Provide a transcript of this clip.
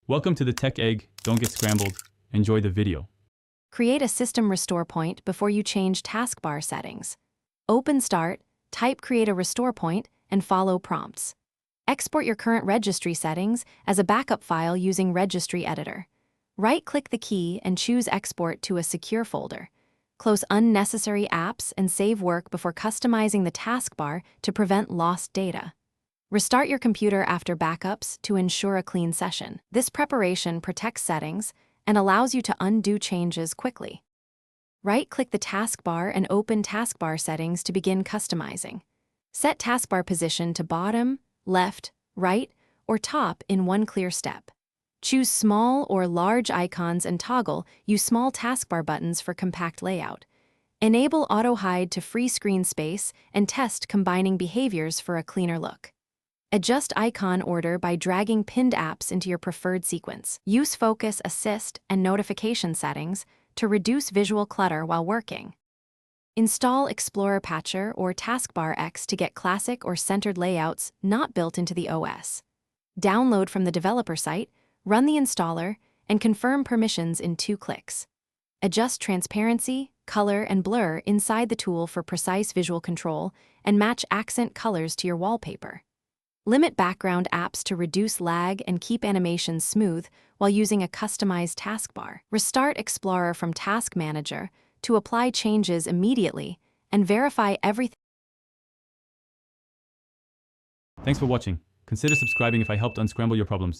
Welcome to the Tech Egg. Don't get scrambled. Enjoy the video. Create a system restore point before you change taskbar settings. Open Start, type Create a restore point, and follow prompts. Export your current registry settings as a backup file using Registry Editor. Right-click the key and choose Export to a secure folder. Close unnecessary apps and save work before customizing the taskbar to prevent lost data. Restart your computer after backups to ensure a clean session. This preparation protects settings and allows you to undo changes quickly. Right-click the taskbar and open taskbar settings to begin customizing. Set taskbar position to bottom, left, right, or top in one clear step. Choose small or large icons and toggle use small taskbar buttons for compact layout. Enable auto-hide to free screen space and test combining behaviors for a cleaner look. Adjust icon order by dragging pinned apps into your preferred sequence. Use focus, assist, and notification settings to reduce visual clutter while working. Install Explorer Patcher or Taskbar X to get classic or centered layouts not built into the OS. Download from the developer site, run the installer, and confirm permissions in 2 clicks. Adjust transparency, color, and blur inside the tool for precise visual control, and match accent colors to your wallpaper. Limit background apps to reduce lag and keep animations smooth while using a customized taskbar. Restart Explorer from Task Manager to apply changes immediately and verify everything. Thanks for watching. Consider subscribing if I helped unscramble your problems.